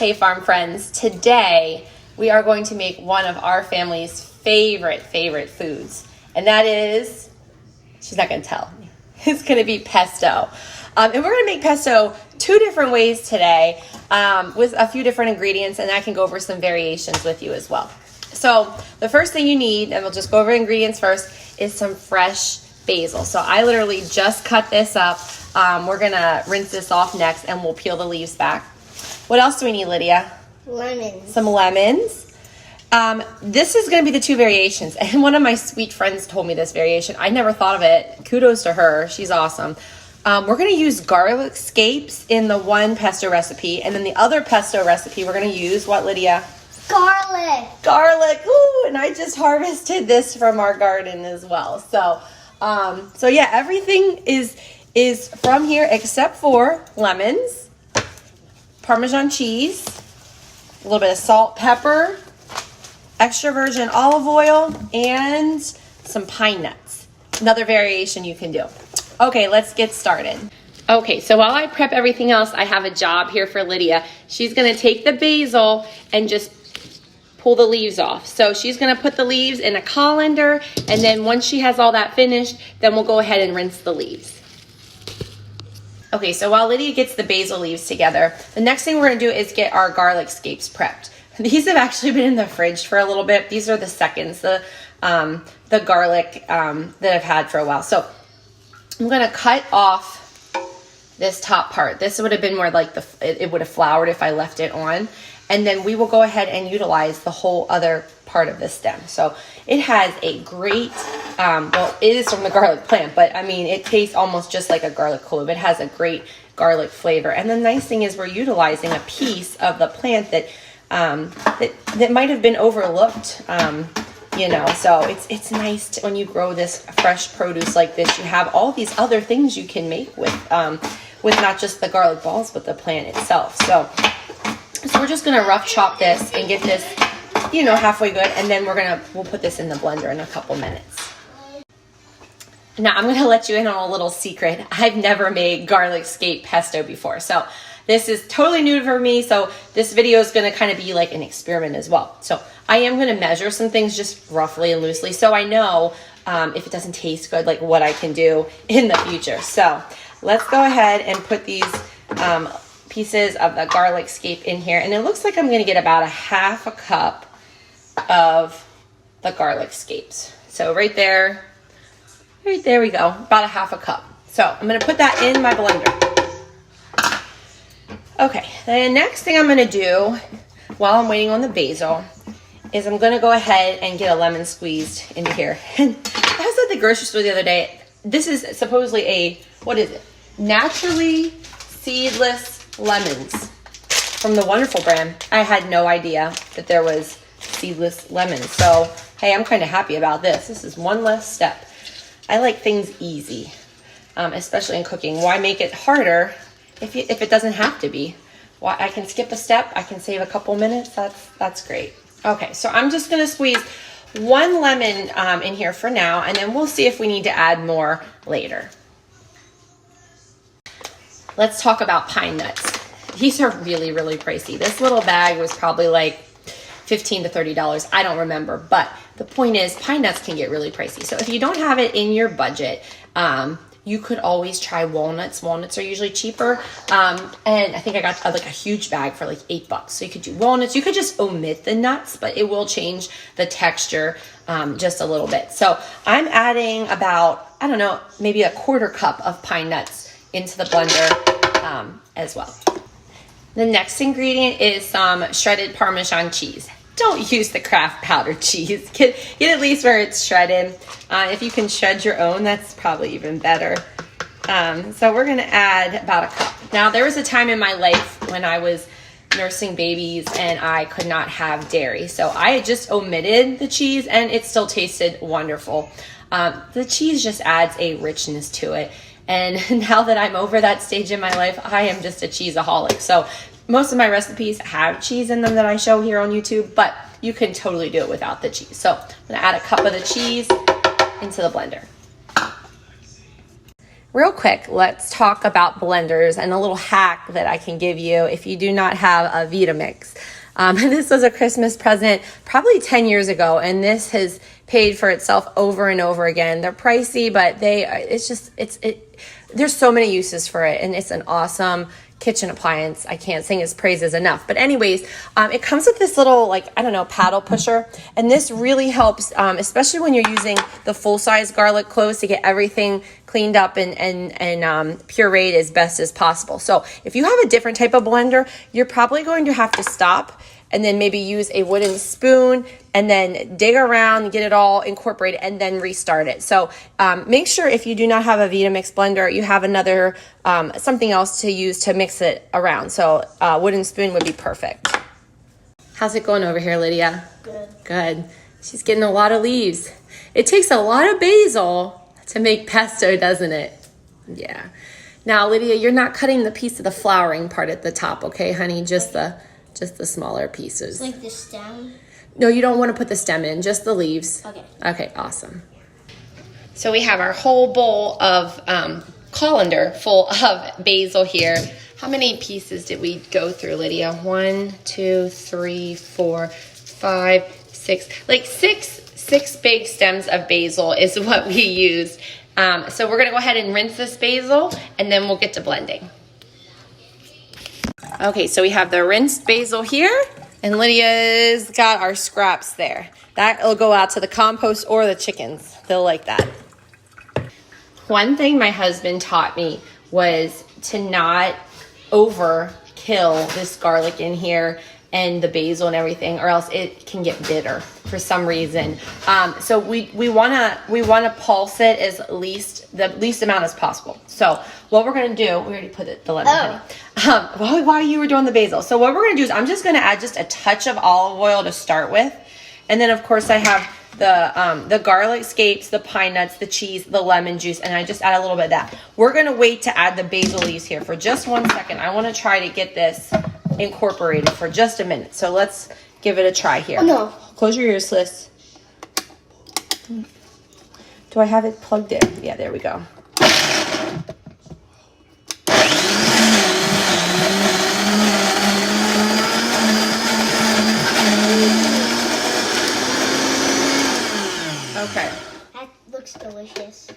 Hey farm friends, today we are going to make one of our family's favorite foods, and that is, she's not going to tell, it's going to be pesto. And we're going to make pesto two different ways today with a few different ingredients, and I can go over some variations with you as well. So the first thing you need, and we'll just go over ingredients first, is some fresh basil. So I literally just cut this up. We're going to rinse this off next, and we'll peel the leaves back. What else do we need, Lydia? Lemons. Some lemons. This is going to be the two variations. And one of my sweet friends told me this variation. I never thought of it. Kudos to her. She's awesome. We're going to use garlic scapes in the one pesto recipe. And then the other pesto recipe, we're going to use what, Lydia? Garlic. Garlic. Ooh, and I just harvested this from our garden as well. So yeah, everything is from here except for lemons, Parmesan cheese, a little bit of salt, pepper, extra virgin olive oil, and some pine nuts. Another variation you can do. Okay, let's get started. Okay, so while I prep everything else, I have a job here for Lydia. She's gonna take the basil and just pull the leaves off. So she's gonna put the leaves in a colander, and then once she has all that finished, then we'll go ahead and rinse the leaves. Okay, so while Lydia gets the basil leaves together, the next thing we're gonna do is get our garlic scapes prepped. These have actually been in the fridge for a little bit. These are the seconds, the garlic that I've had for a while. So I'm gonna cut off this top part. This would have been more like it would have floured if I left it on. And then we will go ahead and utilize the whole other part of the stem. So it has a great, well, it is from the garlic plant, but I mean, it tastes almost just like a garlic clove. It has a great garlic flavor. And the nice thing is we're utilizing a piece of the plant that that might have been overlooked, you know, so it's nice when you grow this fresh produce like this. You have all these other things you can make with not just the garlic balls, but the plant itself. So we're just gonna rough chop this and get this, you know, halfway good, and then we'll put this in the blender in a couple minutes. Now I'm gonna let you in on a little secret. I've never made garlic scape pesto before, so this is totally new for me. So this video is gonna kind of be like an experiment as well. So I am gonna measure some things just roughly and loosely, so I know if it doesn't taste good, like what I can do in the future. So let's go ahead and put these pieces of the garlic scape in here, and it looks like I'm gonna get about a half a cup of the garlic scapes. So right there we go, about a half a cup. So I'm gonna put that in my blender. Okay, the next thing I'm gonna do while I'm waiting on the basil is I'm gonna go ahead and get a lemon squeezed into here. And I was at the grocery store the other day. This is supposedly what is it? Naturally seedless lemons from the Wonderful brand. I had no idea that there was seedless lemons. So, hey, I'm kind of happy about this. This is one less step. I like things easy, especially in cooking. Why make it harder if it doesn't have to be? Why, I can skip a step. I can save a couple minutes. That's great. Okay, so I'm just gonna squeeze one lemon in here for now, and then we'll see if we need to add more later. Let's talk about pine nuts. These are really pricey. This little bag was probably like $15 to $30. I don't remember, but the point is pine nuts can get really pricey. So if you don't have it in your budget, you could always try walnuts. Walnuts are usually cheaper. And I think I got like a huge bag for like $8. So you could do walnuts. You could just omit the nuts, but it will change the texture just a little bit. So I'm adding about, I don't know, maybe a quarter cup of pine nuts into the blender as well. The next ingredient is some shredded Parmesan cheese. Don't use the Kraft powder cheese. Get at least where it's shredded. If you can shred your own, that's probably even better. So we're gonna add about a cup. Now there was a time in my life when I was nursing babies and I could not have dairy. So I had just omitted the cheese and it still tasted wonderful. The cheese just adds a richness to it. And now that I'm over that stage in my life, I am just a cheeseaholic. So most of my recipes have cheese in them that I show here on YouTube, but you can totally do it without the cheese. So I'm gonna add a cup of the cheese into the blender. Real quick, let's talk about blenders and a little hack that I can give you if you do not have a Vitamix. This was a Christmas present probably 10 years ago, and this has paid for itself over and over again. They're pricey, but there's so many uses for it, and it's an awesome kitchen appliance. I can't sing its praises enough. But anyways, it comes with this little, paddle pusher. And this really helps, especially when you're using the full-size garlic cloves to get everything cleaned up and pureed as best as possible. So if you have a different type of blender, you're probably going to have to stop and then maybe use a wooden spoon and then dig around, get it all incorporated, and then restart it. So make sure if you do not have a Vitamix blender, you have another, something else to use to mix it around. So a wooden spoon would be perfect. How's it going over here, Lydia? Good. Good. She's getting a lot of leaves. It takes a lot of basil to make pesto, doesn't it? Yeah. Now, Lydia, you're not cutting the piece of the flowering part at the top, okay, honey? Just the smaller pieces. Like the stem? No, you don't want to put the stem in, just the leaves. Okay. Okay, awesome. So we have our whole bowl of colander full of basil here. How many pieces did we go through, Lydia? 1, 2, 3, 4, 5, 6. Like six big stems of basil is what we used. So we're going to go ahead and rinse this basil, and then we'll get to blending. Okay, so we have the rinsed basil here, and Lydia's got our scraps there. That'll go out to the compost or the chickens. They'll like that. One thing my husband taught me was to not overkill this garlic in here and the basil and everything, or else it can get bitter for some reason. So we wanna pulse it as the least amount as possible. So what we're gonna do, we already put the lemon, honey. While you were doing the basil. So what we're gonna do is I'm just gonna add just a touch of olive oil to start with, and then of course I have the garlic scapes, the pine nuts, the cheese, the lemon juice, and I just add a little bit of that. We're gonna wait to add the basil leaves here for just 1 second. I wanna try to get this incorporated for just a minute. So let's give it a try here. Oh, no. Close your ears, Liz. Do I have it plugged in? Yeah, there we go. Okay. That looks delicious.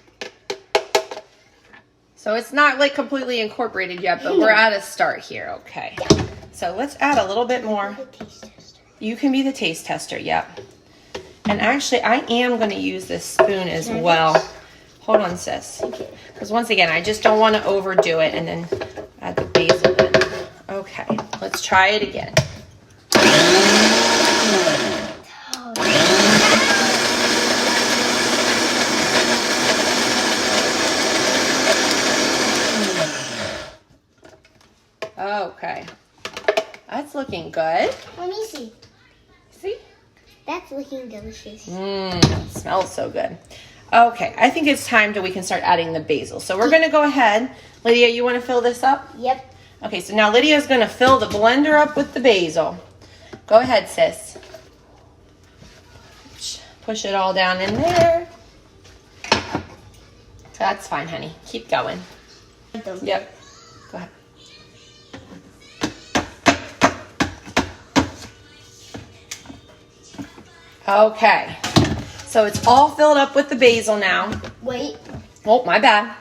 So it's not like completely incorporated yet, but we're at a start here. Okay. Yeah. So let's add a little bit more. You can be the taste tester, yep. And actually, I am going to use this spoon as well. Hold on, sis. Because once again, I just don't want to overdo it and then add the basil in. Okay, let's try it again. Okay. That's looking good. Let me see. See? That's looking delicious. It smells so good. Okay, I think it's time we can start adding the basil. So we're going to go ahead. Lydia, you want to fill this up? Yep. Okay, so now Lydia's going to fill the blender up with the basil. Go ahead, sis. Push it all down in there. That's fine, honey. Keep going. Yep. Go ahead. Okay, so it's all filled up with the basil now. Wait. Oh, my bad.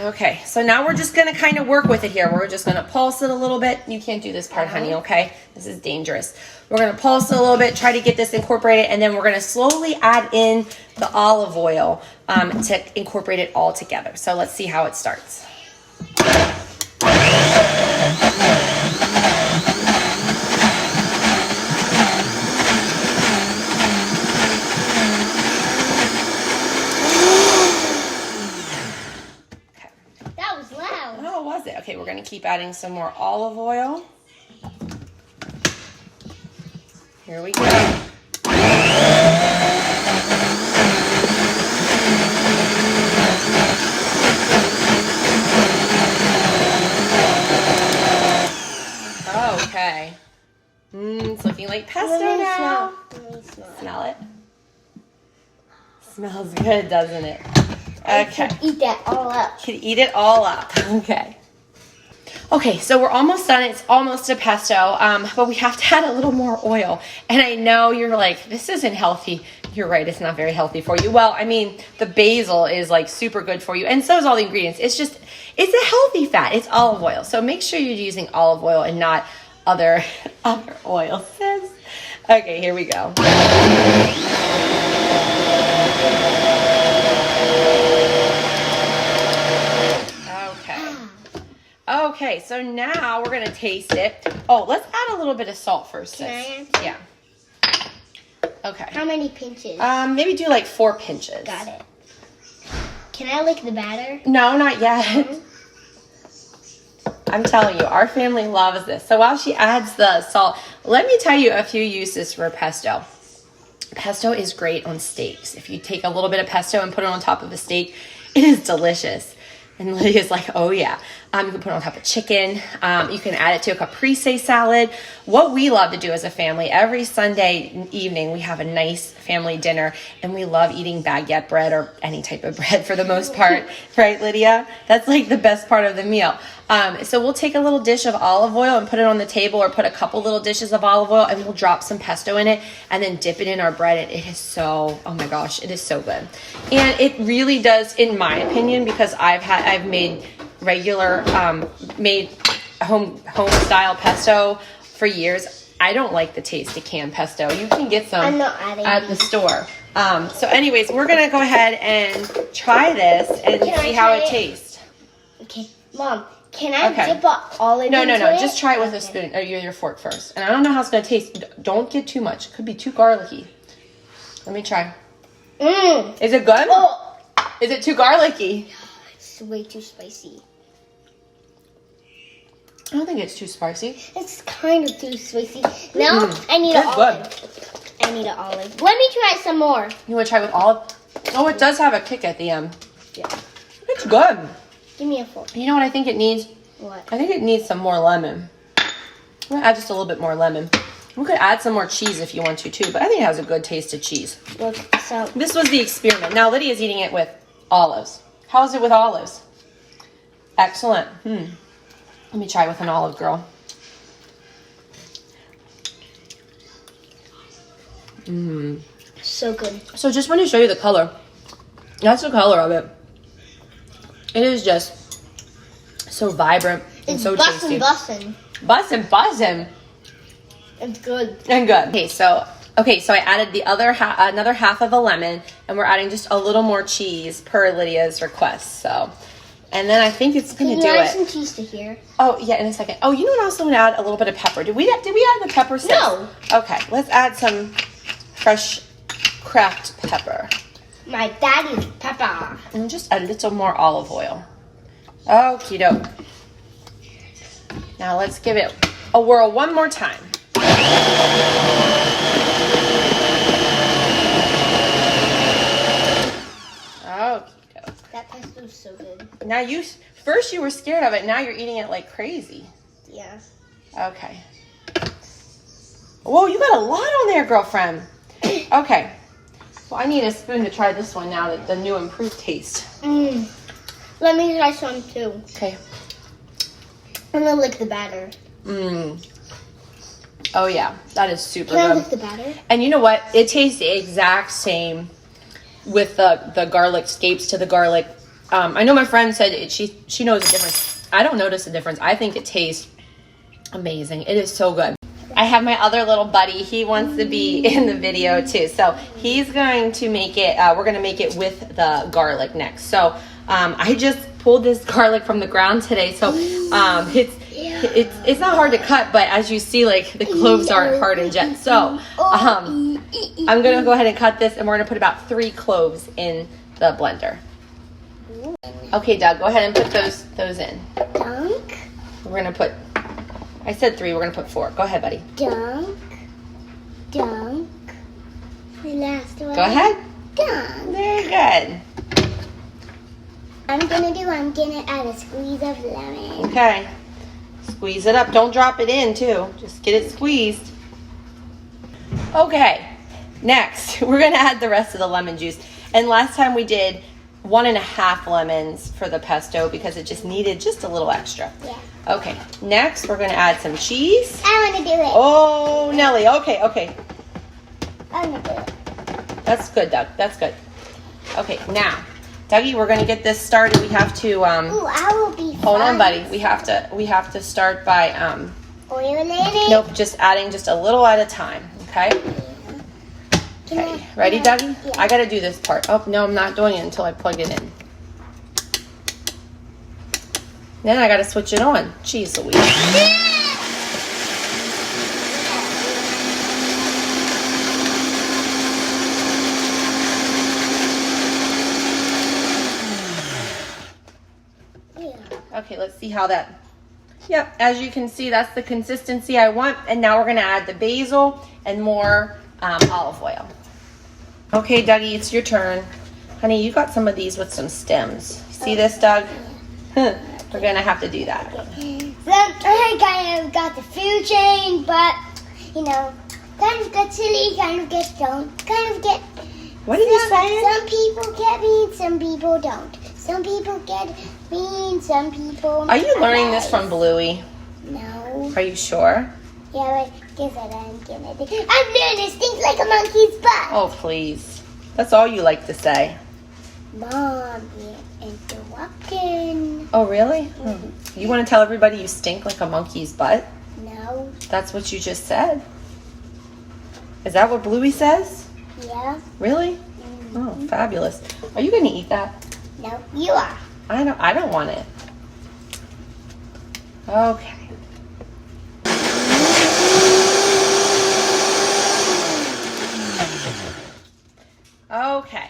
Okay, so now we're just gonna kind of work with it here. We're just gonna pulse it a little bit. You can't do this part, honey, okay? This is dangerous. We're gonna pulse it a little bit, try to get this incorporated, and then we're gonna slowly add in the olive oil to incorporate it all together. So let's see how it starts. Okay, we're going to keep adding some more olive oil. Here we go. Okay. It's looking like pesto now. Let me smell. Smell it. Smells good, doesn't it? I Okay. could eat that all up. Could eat it all up. Okay. Okay, so we're almost done. It's almost a pesto, but we have to add a little more oil. And I know you're like, this isn't healthy. You're right, it's not very healthy for you. Well, I mean, the basil is like super good for you, and so is all the ingredients. It's just, it's a healthy fat. It's olive oil. So make sure you're using olive oil and not other oils. Okay, here we go. Okay, so now we're gonna taste it. Oh, let's add a little bit of salt first. Can I add some? Yeah. Okay. How many pinches? Maybe do like 4 pinches. Got it. Can I lick the batter? No, not yet. I'm telling you, our family loves this. So while she adds the salt, let me tell you a few uses for pesto. Pesto is great on steaks. If you take a little bit of pesto and put it on top of a steak, it is delicious. And Lydia's like, oh yeah. You can put it on top of chicken. You can add it to a caprese salad. What we love to do as a family, every Sunday evening, we have a nice family dinner, and we love eating baguette bread or any type of bread for the most part. Right, Lydia? That's like the best part of the meal. So we'll take a little dish of olive oil and put it on the table, or put a couple little dishes of olive oil, and we'll drop some pesto in it and then dip it in our bread. And it is so, oh my gosh, it is so good. And it really does, in my opinion, because I've made regular, made home style pesto for years. I don't like the taste of canned pesto. You can get some at the store. So anyways, we're gonna go ahead and try this and see how it tastes. Okay, Mom. Can I dip an olive No. into it? Just try it with a spoon or your fork first. And I don't know how it's gonna taste. Don't get too much. It could be too garlicky. Let me try. Is it good? Oh. Is it too garlicky? It's way too spicy. I don't think it's too spicy. It's kind of too spicy. Now I need an olive. I need an olive. Let me try some more. You want to try with olive? Oh, it does have a kick at the end. Yeah. It's good. Give me a fork. You know what I think it needs? What? I think it needs some more lemon. I'm going to add just a little bit more lemon. We could add some more cheese if you want to too, but I think it has a good taste of cheese. Look, so This was the experiment. Now Lydia's eating it with olives. How is it with olives? Excellent. Let me try with an olive, girl. so good. So just want to show you the color. That's the color of it. It is just so vibrant and It's so tasty. bussin'. Bussin'. It's good. And good. Okay, so I added the other another half of a lemon, and we're adding just a little more cheese per Lydia's request. So, and then I think it's gonna do Can you add it. some cheese to here? Oh yeah, in a second. Oh, you know what? Also, I'm gonna add a little bit of pepper. Did we add the pepper? Sis? No. Okay, let's add some fresh cracked pepper. My daddy's pepper. And just a little more olive oil. Okie doke. Now let's give it a whirl one more time. Okie doke. That pesto's so good. Now first you were scared of it, now you're eating it like crazy. Yeah. Okay. Whoa, you got a lot on there, girlfriend. Okay. Well, I need a spoon to try this one now, the new improved taste. Let me try some too. Okay. I'm gonna lick the batter. Oh yeah, that is super Can I good. lick the batter? And you know what? It tastes the exact same with the garlic scapes to the garlic. I know my friend said she knows the difference. I don't notice the difference. I think it tastes amazing. It is so good. I have my other little buddy. He wants to be in the video too. So he's going to make it, we're going to make it with the garlic next. So I just pulled this garlic from the ground today. So it's not hard to cut, but as you see, like the cloves aren't hardened yet. So I'm going to go ahead and cut this, and we're going to put about 3 cloves in the blender. Okay, Doug, go ahead and put those in. Dunk. We're going to put, I said 3, we're going to put 4. Go ahead, buddy. Dunk. Dunk. The last one. Go ahead. Dunk. Very good. I'm gonna add a squeeze of lemon. Okay. Squeeze it up. Don't drop it in, too. Just get it squeezed. Okay. Next, we're going to add the rest of the lemon juice. And last time we did 1.5 lemons for the pesto because it just needed just a little extra. Yeah. Okay, next we're gonna add some cheese. I want to do it. Oh, Nelly, okay. I want to do it. That's good, Doug, that's good. Okay, now, Dougie, we're gonna get this started. We have to, Ooh, I will be hold on, fun. buddy. We have to start by, Oil in it. nope, just adding just a little at a time, okay? Okay, ready, Dougie? Yeah. I gotta do this part. Oh, no, I'm not doing it until I plug it in. Then I gotta switch it on. Jeez Louise. Okay, let's see how that... Yep, as you can see, that's the consistency I want. And now we're gonna add the basil and more olive oil. Okay, Dougie, it's your turn. Honey, you got some of these with some stems. See this, Doug? We're gonna have to do that. I kind of got the food chain, but, you know, kind of get chili, kind of get don't, kind of get... What did you say? Some people get beans, some people don't. Some people get beans, some people... Are you learning this from Bluey? No. Are you sure? Yeah, but guess what I'm gonna do? I'm learning things like a monkey's butt. Oh, please. That's all you like to say. Mom, you're interrupting. Oh, really? You want to tell everybody you stink like a monkey's butt? No. That's what you just said. Is that what Bluey says? Yeah. Really? Oh, fabulous. Are you going to eat that? No, you are. I don't want it. Okay. Okay.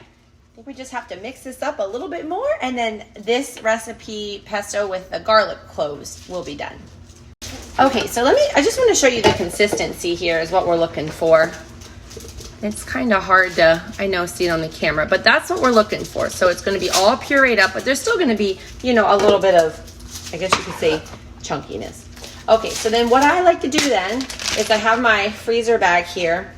I think we just have to mix this up a little bit more, and then this recipe pesto with the garlic cloves will be done. Okay, so I just want to show you the consistency here is what we're looking for. It's kind of hard to, I know, see it on the camera, but that's what we're looking for. So it's going to be all pureed up, but there's still going to be, you know, a little bit of, I guess you could say, chunkiness. Okay, so then what I like to do then is I have my freezer bag here.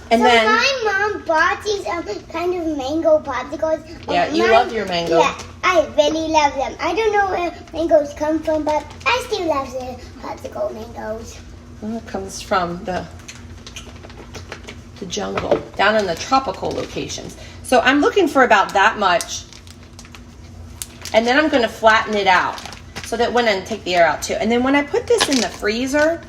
And so then my mom bought these kind of mango popsicles. Yeah, you love your mango. Yeah, I really love them. I don't know where mangoes come from, but I still love the popsicle mangoes. Well, it comes from the jungle, down in the tropical locations. So I'm looking for about that much. And then I'm going to flatten it out so that when I take the air out too. And then when I put this in the freezer,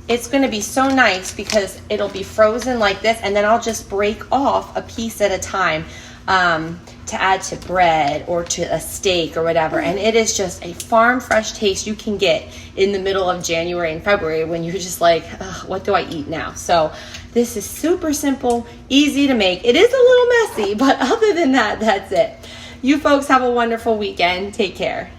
it's going to be so nice because it'll be frozen like this, and then I'll just break off a piece at a time to add to bread or to a steak or whatever. And it is just a farm fresh taste you can get in the middle of January and February when you're just like, what do I eat now? So this is super simple, easy to make. It is a little messy, but other than that, that's it. You folks have a wonderful weekend. Take care.